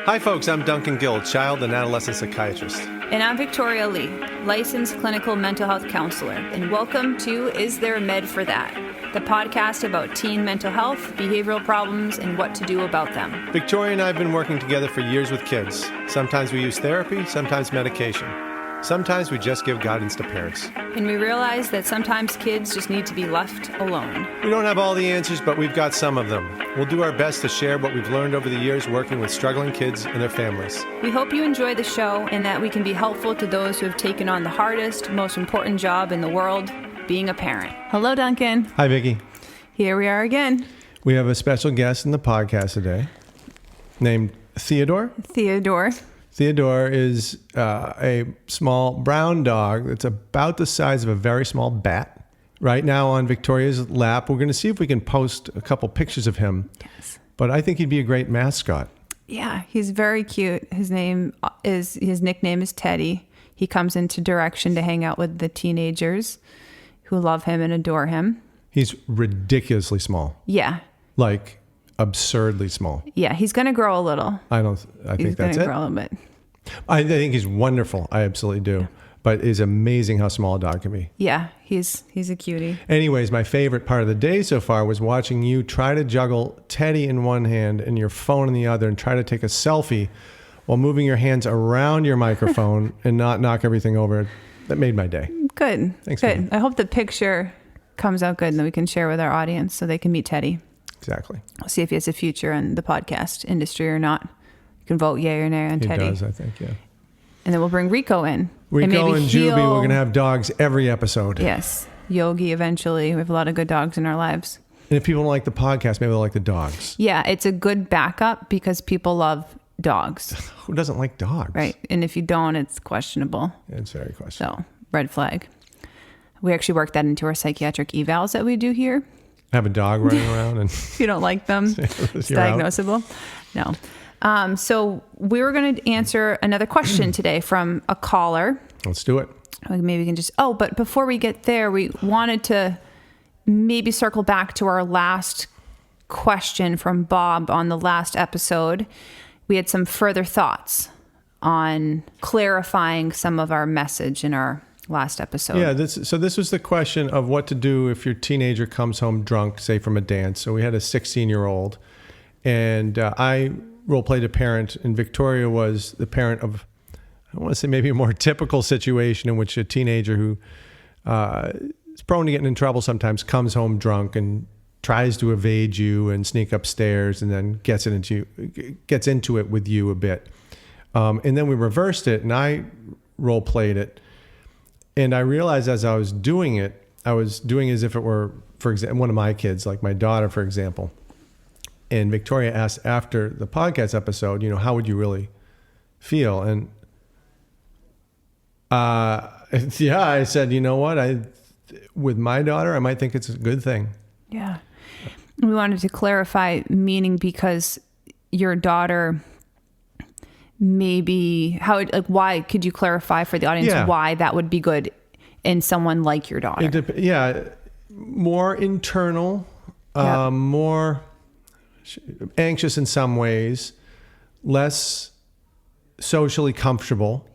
Hi folks, I'm Duncan Gill, child and adolescent psychiatrist. And I'm Victoria Lee, licensed clinical mental health counselor. And welcome to Is There a Med for That? The podcast about teen mental health, behavioral problems, and what to do about them. Victoria and I have been working together for years with kids. Sometimes we use therapy, sometimes medication. Sometimes we just give guidance to parents. And we realize that sometimes kids just need to be left alone. We don't have all the answers, but we've got some of them. We'll do our best to share what we've learned over the years working with struggling kids and their families. We hope you enjoy the show and that we can be helpful to those who have taken on the hardest, most important job in the world, being a parent. Hello, Duncan. Hi, Vicki. Here we are again. We have a special guest in the podcast today named Theodore. Theodore is a small brown dog that's about the size of a very small bat. Right now on Victoria's lap, we're going to see if we can post a couple pictures of him. Yes. But I think he'd be a great mascot. Yeah, he's very cute. His nickname is Teddy. He comes into Direction to hang out with the teenagers who love him and adore him. He's ridiculously small. Yeah. Like absurdly small. Yeah, he's going to grow a little. I think that's it. He's going to grow a little bit. I think he's wonderful. I absolutely do. Yeah. But it's amazing how small a dog can be. Yeah, he's a cutie. Anyways, my favorite part of the day so far was watching you try to juggle Teddy in one hand and your phone in the other and try to take a selfie while moving your hands around your microphone and not knock everything over. That made my day. Good. Thanks. Good. Man. I hope the picture comes out good and that we can share with our audience so they can meet Teddy. Exactly. We'll see if he has a future in the podcast industry or not. You can vote yay or nay on Teddy. He does, I think, yeah. And then we'll bring Rico in. Rico and Juby, we're going to have dogs every episode. Yes. Yogi eventually. We have a lot of good dogs in our lives. And if people don't like the podcast, maybe they'll like the dogs. Yeah, it's a good backup because people love dogs. Who doesn't like dogs? Right. And if you don't, it's questionable. It's very questionable. So, red flag. We actually work that into our psychiatric evals that we do here. Have a dog running around and if you don't like them, it's diagnosable. No. So we were going to answer another question today from a caller. Let's do it. Maybe we can but before we get there, we wanted to maybe circle back to our last question from Bob on the last episode. We had some further thoughts on clarifying some of our message in our last episode. Yeah, this was the question of what to do if your teenager comes home drunk, say from a dance. So we had a 16-year-old, and I role-played a parent, and Victoria was the parent of, I want to say maybe a more typical situation in which a teenager who is prone to getting in trouble sometimes comes home drunk and tries to evade you and sneak upstairs and then gets into it with you a bit. And then we reversed it, and I role-played it. And I realized as I was doing it, I was doing as if it were, for example, one of my kids, like my daughter, for example. And Victoria asked after the podcast episode, how would you really feel? And I said, you know what? With my daughter, I might think it's a good thing. Yeah. We wanted to clarify meaning because your daughter... Maybe why could you clarify for the audience why that would be good in someone like your daughter? More internal, more anxious in some ways, less socially comfortable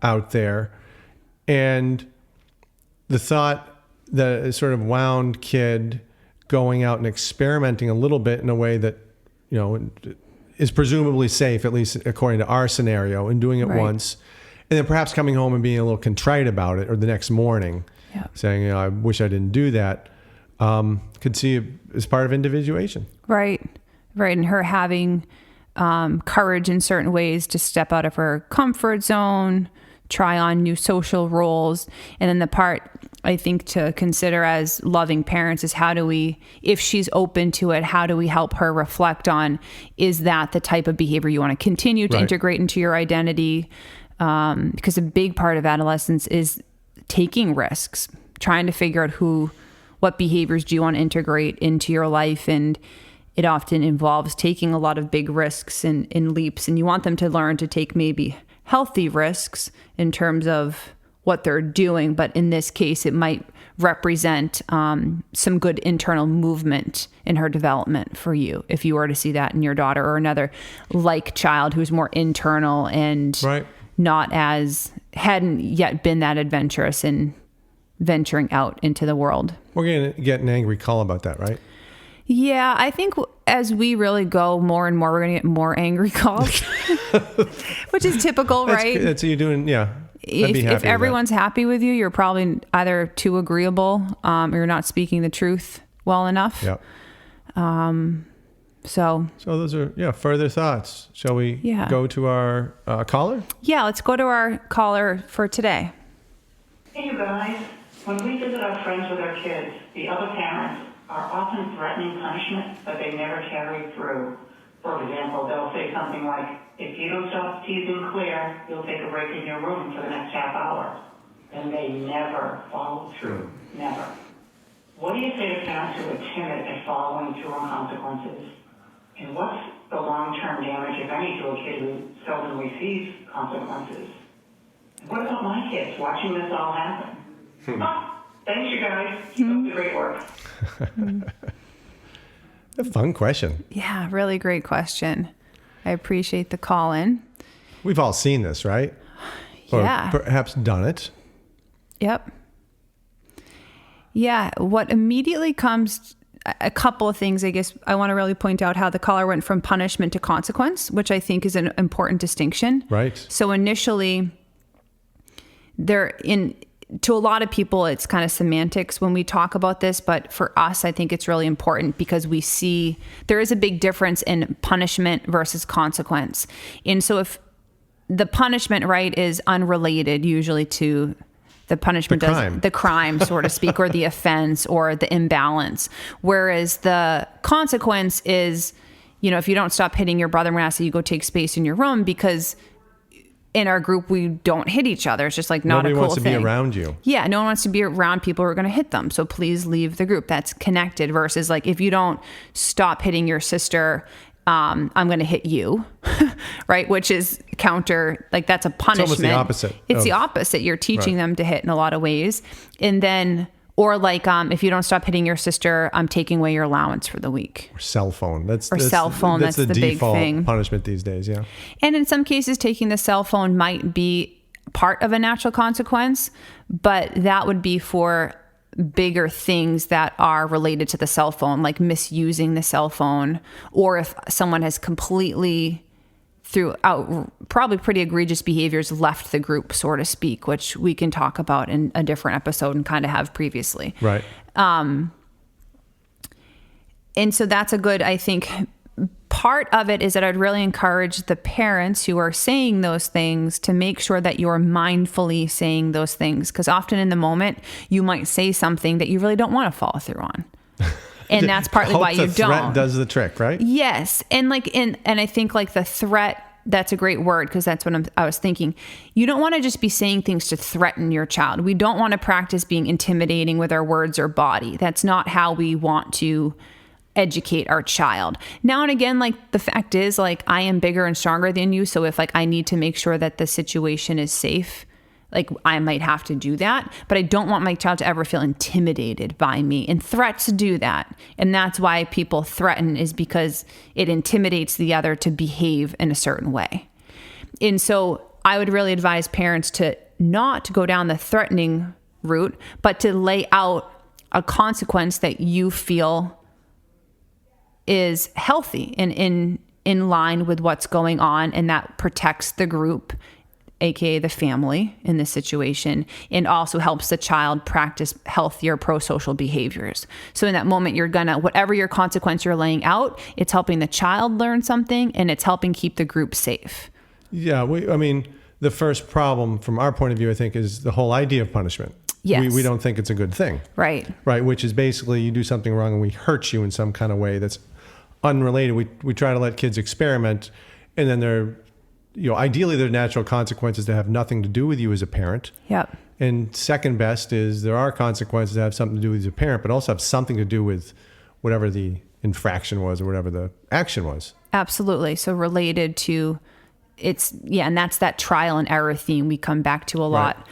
out there. And the thought that a sort of wound kid going out and experimenting a little bit in a way that, is presumably safe, at least according to our scenario, and doing it once, and then perhaps coming home and being a little contrite about it, or the next morning saying, I wish I didn't do that, could see it as part of individuation. Right. And her having courage in certain ways to step out of her comfort zone, try on new social roles. And then the part I think to consider as loving parents is how do we, if she's open to it, how do we help her reflect on, is that the type of behavior you want to continue to integrate into your identity? Because a big part of adolescence is taking risks, trying to figure out what behaviors do you want to integrate into your life. And it often involves taking a lot of big risks and leaps. And you want them to learn to take maybe healthy risks in terms of what they're doing, but in this case, it might represent some good internal movement in her development for you if you were to see that in your daughter, or another like child who's more internal and hadn't yet been that adventurous in venturing out into the world. We're going to get an angry call about that, right? Yeah, I think as we really go more and more, we're going to get more angry calls, which is typical, right? That's you doing, yeah. If everyone's happy with you, you're probably either too agreeable or you're not speaking the truth well enough. Yep. So those are, further thoughts. Shall we go to our caller? Yeah, let's go to our caller for today. Hey, you guys. When we visit our friends with our kids, the other parents are often threatening punishment that they never carry through. For example, they'll say something like, if you don't stop teasing Claire, you'll take a break in your room for the next half hour. And they never follow through. Never. What do you say to parents who are timid at following through on consequences? And what's the long-term damage, if any, to a kid who seldom receives consequences? And what about my kids watching this all happen? Thanks, you guys. Keep up the great work. A fun question. Yeah, really great question. I appreciate the call in. We've all seen this, right? Yeah. Or perhaps done it. Yep. Yeah. What immediately comes, a couple of things, I guess I want to really point out how the caller went from punishment to consequence, which I think is an important distinction. Right. So initially, to a lot of people, it's kind of semantics when we talk about this, but for us, I think it's really important because we see there is a big difference in punishment versus consequence. And so if the punishment, right, is unrelated usually to the punishment, the crime, so to speak, or the offense or the imbalance, whereas the consequence is, if you don't stop hitting your brother, I'm going to ask you to go take space in your room, because in our group, we don't hit each other. It's just like not Nobody a cool wants to thing. be around you. Yeah, no one wants to be around people who are going to hit them. So please leave the group. That's connected versus like, if you don't stop hitting your sister, I'm going to hit you, right? Which is counter, like that's a punishment. It's almost the opposite. It's the opposite. You're teaching them to hit in a lot of ways. And then, or like, if you don't stop hitting your sister, I'm taking away your allowance for the week. Or cell phone. That's That's the big default thing. Punishment these days, yeah. And in some cases, taking the cell phone might be part of a natural consequence, but that would be for bigger things that are related to the cell phone, like misusing the cell phone, or if someone has completely, throughout probably pretty egregious behaviors, left the group, so to speak, which we can talk about in a different episode and kind of have previously. Right. And so that's a good, I think, part of it is that I'd really encourage the parents who are saying those things to make sure that you're mindfully saying those things. Because often in the moment, you might say something that you really don't want to follow through on. And that's partly why you don't. The threat does the trick, right? Yes. And I think like the threat, that's a great word, because that's what I was thinking. You don't want to just be saying things to threaten your child. We don't want to practice being intimidating with our words or body. That's not how we want to educate our child. Now and again, like the fact is, like, I am bigger and stronger than you. So if like I need to make sure that the situation is safe, like I might have to do that, but I don't want my child to ever feel intimidated by me. And threats do that. And that's why people threaten, is because it intimidates the other to behave in a certain way. And so I would really advise parents to not go down the threatening route, but to lay out a consequence that you feel is healthy and in line with what's going on, and that protects the group, aka the family in this situation, and also helps the child practice healthier pro-social behaviors. So in that moment, you're gonna, whatever your consequence you're laying out, it's helping the child learn something, and it's helping keep the group safe. Yeah, the first problem from our point of view, I think, is the whole idea of punishment. Yes. We don't think it's a good thing. Right. Right, which is basically you do something wrong and we hurt you in some kind of way that's unrelated. We try to let kids experiment, and then ideally their natural consequences that have nothing to do with you as a parent. Yep. And second best is there are consequences that have something to do with your parent, but also have something to do with whatever the infraction was or whatever the action was. Absolutely. So related to and that's that trial and error theme we come back to a lot.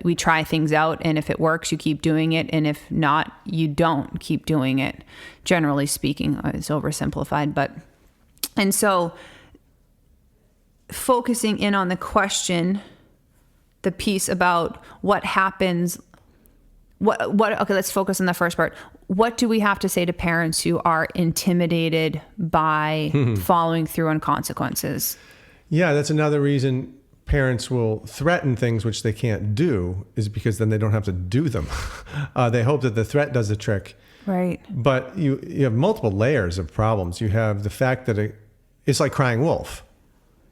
we try things out, and if it works, you keep doing it. And if not, you don't keep doing it. Generally speaking, it's oversimplified, and so focusing in on the question, the piece about what happens, okay, let's focus on the first part. What do we have to say to parents who are intimidated by following through on consequences? Yeah, that's another reason parents will threaten things which they can't do, is because then they don't have to do them. They hope that the threat does the trick. Right. But you have multiple layers of problems. You have the fact that it's like crying wolf,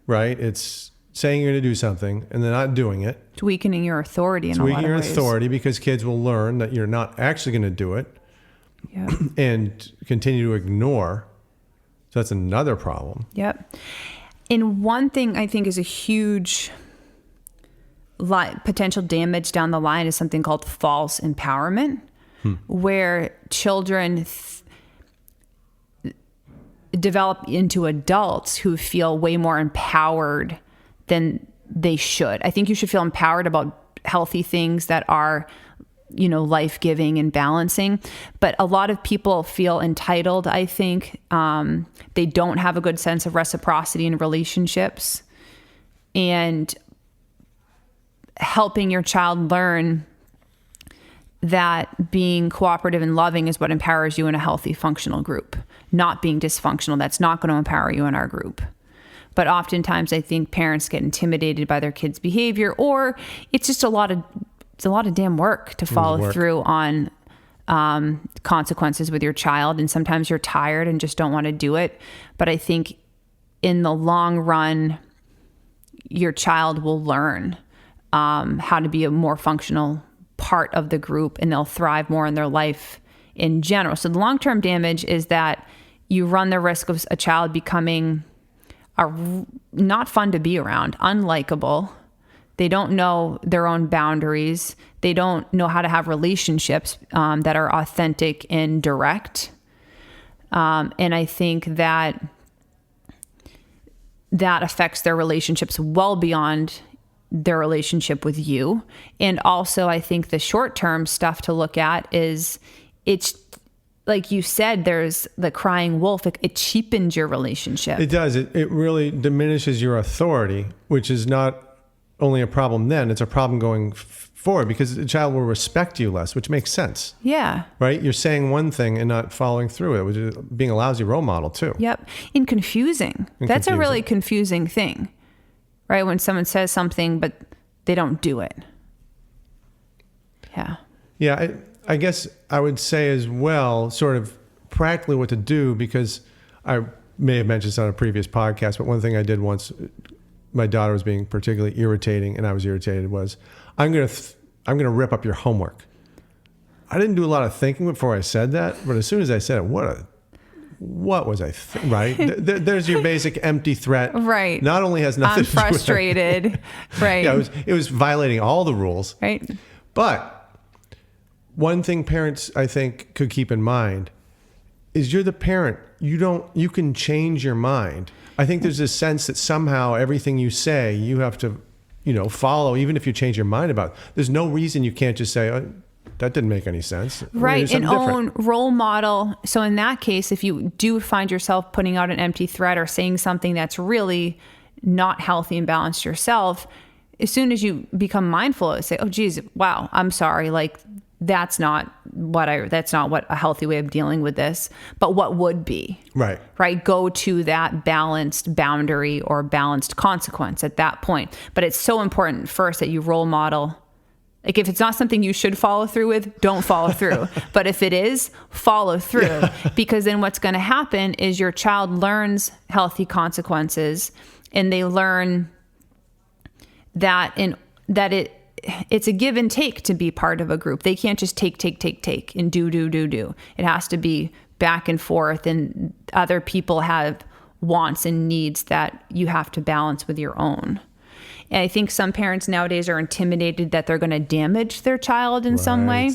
right? It's saying you're going to do something and then not doing it. It's weakening your authority in a lot of ways. Weakening your authority because kids will learn that you're not actually going to do it and continue to ignore. So that's another problem. Yep. And one thing I think is a huge potential damage down the line is something called false empowerment, where children develop into adults who feel way more empowered than they should. I think you should feel empowered about healthy things that are, life-giving and balancing. But a lot of people feel entitled, I think. They don't have a good sense of reciprocity in relationships. And helping your child learn that being cooperative and loving is what empowers you in a healthy, functional group. Not being dysfunctional, that's not going to empower you in our group. But oftentimes I think parents get intimidated by their kids' behavior, or it's just a lot of damn work to follow through on consequences with your child. And sometimes you're tired and just don't want to do it. But I think in the long run, your child will learn how to be a more functional part of the group, and they'll thrive more in their life in general. So the long-term damage is that you run the risk of a child becoming not fun to be around, unlikable. They don't know their own boundaries. They don't know how to have relationships that are authentic and direct. And I think that affects their relationships well beyond their relationship with you. And also, I think the short-term stuff to look at is, it's like you said, there's the crying wolf. It cheapens your relationship. It does. It really diminishes your authority, which is not only a problem then, it's a problem going forward, because the child will respect you less, which makes sense. Yeah. Right? You're saying one thing and not following through it, which is being a lousy role model too. Yep. And confusing. That's a really confusing thing, right? When someone says something, but they don't do it. Yeah. Yeah. I guess I would say as well, sort of practically what to do, because I may have mentioned this on a previous podcast, but one thing I did once, my daughter was being particularly irritating and I was irritated, was I'm going to rip up your homework. I didn't do a lot of thinking before I said that, but as soon as I said it, what was I right? There's your basic empty threat. Right. Not only has nothing to do with I'm frustrated. Right. Yeah, it was violating all the rules. Right. But one thing parents, I think, could keep in mind is you're the parent. You can change your mind. I think there's this sense that somehow everything you say, you have to, follow, even if you change your mind about it. There's no reason you can't just say, oh, that didn't make any sense. Right. An own role model. So in that case, if you do find yourself putting out an empty threat or saying something that's really not healthy and balanced yourself, as soon as you become mindful, say, oh, geez, wow, I'm sorry. Like, that's not what a healthy way of dealing with this, but what would be. Right. Go to that balanced boundary or balanced consequence at that point. But it's so important first that you role model. Like, if it's not something you should follow through with, don't follow through. But if it is, follow through, because then what's going to happen is your child learns healthy consequences, and they learn that it's a give and take to be part of a group. They can't just take and do. It has to be back and forth, and other people have wants and needs that you have to balance with your own. And I think some parents nowadays are intimidated that they're going to damage their child in some way.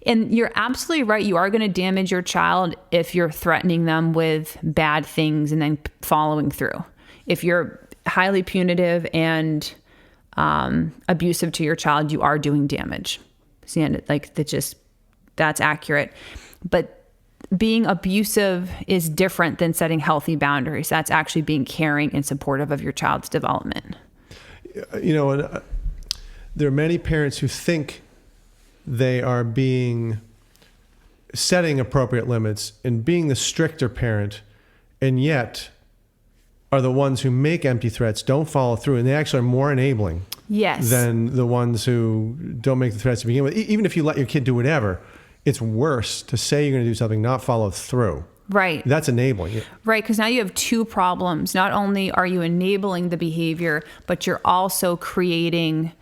And you're absolutely right. You are going to damage your child if you're threatening them with bad things and then following through. If you're highly punitive and abusive to your child, you are doing damage. See, and that's accurate. But being abusive is different than setting healthy boundaries. That's actually being caring and supportive of your child's development. There are many parents who think they are setting appropriate limits and being the stricter parent, and yet are the ones who make empty threats, don't follow through, and they actually are more enabling than the ones who don't make the threats to begin with. Even if you let your kid do whatever, it's worse to say you're going to do something, not follow through. Right. That's enabling. Right, because now you have two problems. Not only are you enabling the behavior, but you're also creating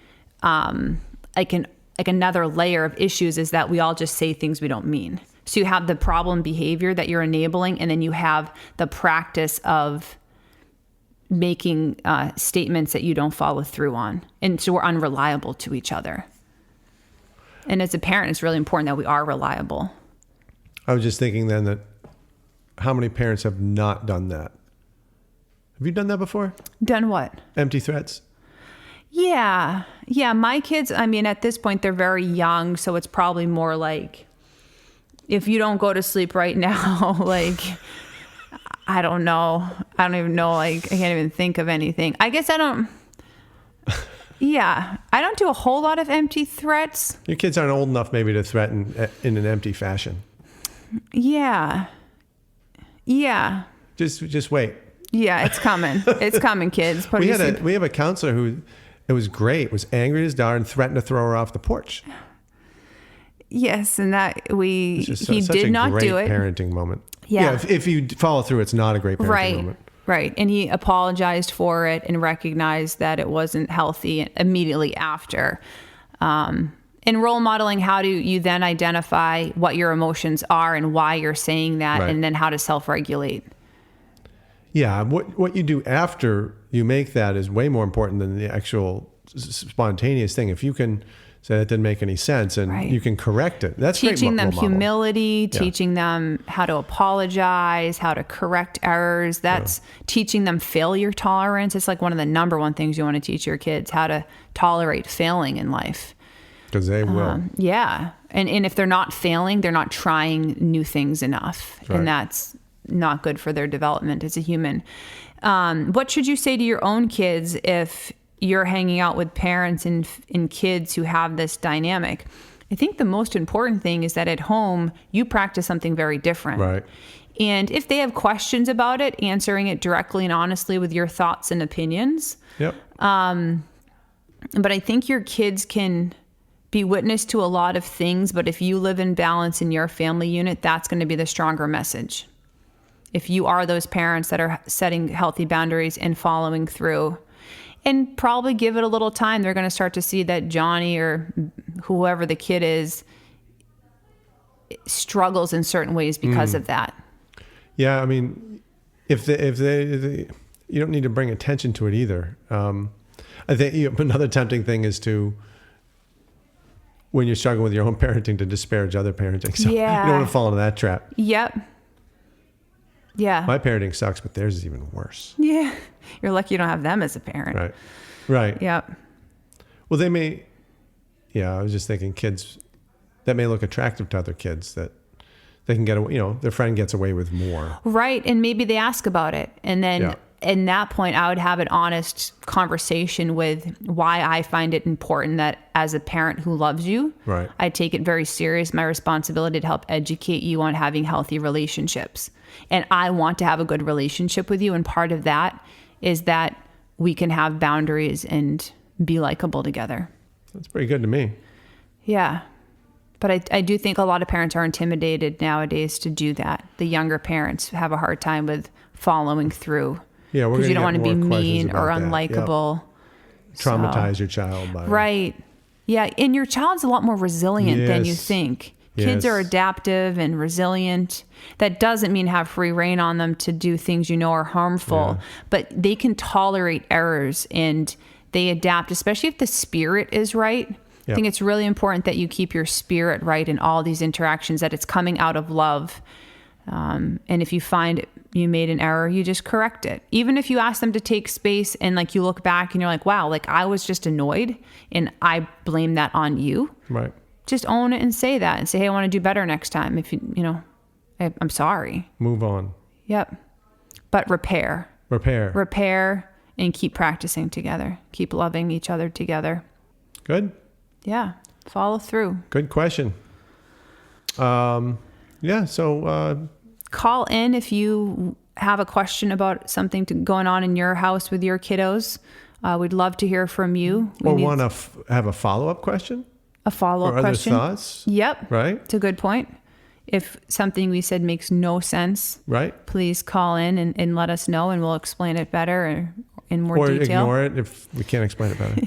another layer of issues, is that we all just say things we don't mean. So you have the problem behavior that you're enabling, and then you have the practice of making statements that you don't follow through on. And so we're unreliable to each other. And as a parent, it's really important that we are reliable. I was just thinking then that how many parents have not done that? Have you done that before? Done what? Empty threats? Yeah. My kids, at this point, they're very young. So it's probably more like, if you don't go to sleep right now, I don't know. I don't even know. I can't even think of anything. I guess I don't. Yeah. I don't do a whole lot of empty threats. Your kids aren't old enough maybe to threaten in an empty fashion. Yeah. Just wait. Yeah, it's coming. It's coming, kids. We have a counselor who, it was great, was angry at his daughter and threatened to throw her off the porch. Yes, and he such did not do it. Parenting moment. Yeah. If you follow through, it's not a great parenting moment. Right. And he apologized for it and recognized that it wasn't healthy immediately after. In role modeling, how do you then identify what your emotions are and why you're saying that, and then how to self-regulate? Yeah. What you do after you make that is way more important than the actual spontaneous thing. If you can say that didn't make any sense and you can correct it, that's teaching great. Them humility, teaching them how to apologize, how to correct errors. That's teaching them failure tolerance. It's like one of the number one things you want to teach your kids, how to tolerate failing in life. Because they will. Yeah. And if they're not failing, they're not trying new things enough. Right. And that's not good for their development as a human. What should you say to your own kids if you're hanging out with parents and kids who have this dynamic? I think the most important thing is that at home, you practice something very different. Right. And if they have questions about it, answering it directly and honestly with your thoughts and opinions. Yep. But I think your kids can be witness to a lot of things, but if you live in balance in your family unit, that's going to be the stronger message. If you are those parents that are setting healthy boundaries and following through, and probably give it a little time, they're going to start to see that Johnny or whoever the kid is struggles in certain ways because of that. Yeah, if they you don't need to bring attention to it either. I think another tempting thing is to, when you're struggling with your own parenting, to disparage other parenting. So you don't want to fall into that trap. Yep. Yeah. My parenting sucks, but theirs is even worse. Yeah. You're lucky you don't have them as a parent. Right. Yep. Well, they may, I was just thinking kids that may look attractive to other kids that they can get away, their friend gets away with more. Right. And maybe they ask about it. And then in that point, I would have an honest conversation with why I find it important that as a parent who loves you, I take it very serious, my responsibility to help educate you on having healthy relationships. And I want to have a good relationship with you. And part of that is that we can have boundaries and be likable together. That's pretty good to me. Yeah. But I do think a lot of parents are intimidated nowadays to do that. The younger parents have a hard time with following through. Yeah, because you don't want to be mean or unlikable. Traumatize your child by right. Yeah, and your child's a lot more resilient than you think. Kids are adaptive and resilient. That doesn't mean have free rein on them to do things are harmful, but they can tolerate errors and they adapt, especially if the spirit is right. I think it's really important that you keep your spirit right in all these interactions, that it's coming out of love. And if you find you made an error, you just correct it. Even if you ask them to take space and like you look back and you're like, wow, like I was just annoyed and I blame that on you. Right. Just own it and say that and say, hey, I want to do better next time. If I'm sorry. Move on. Yep. But repair and keep practicing together. Keep loving each other together. Good. Yeah. Follow through. Good question. So call in if you have a question about something going on in your house with your kiddos. We'd love to hear from you. Or want to have a follow-up question? A follow-up or question. Other thoughts? Yep. Right? It's a good point. If something we said makes no sense, right? Please call in and let us know, and we'll explain it better or in more detail. Or ignore it if we can't explain it better.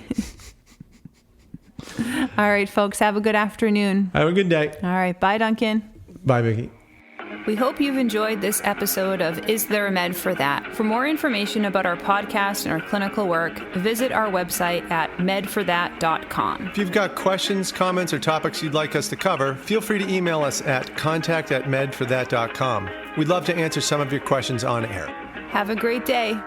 All right, folks. Have a good afternoon. Have a good day. All right. Bye, Duncan. Bye, Vicki. We hope you've enjoyed this episode of Is There a Med for That? For more information about our podcast and our clinical work, visit our website at medforthat.com. If you've got questions, comments, or topics you'd like us to cover, feel free to email us at contact@medforthat.com. We'd love to answer some of your questions on air. Have a great day.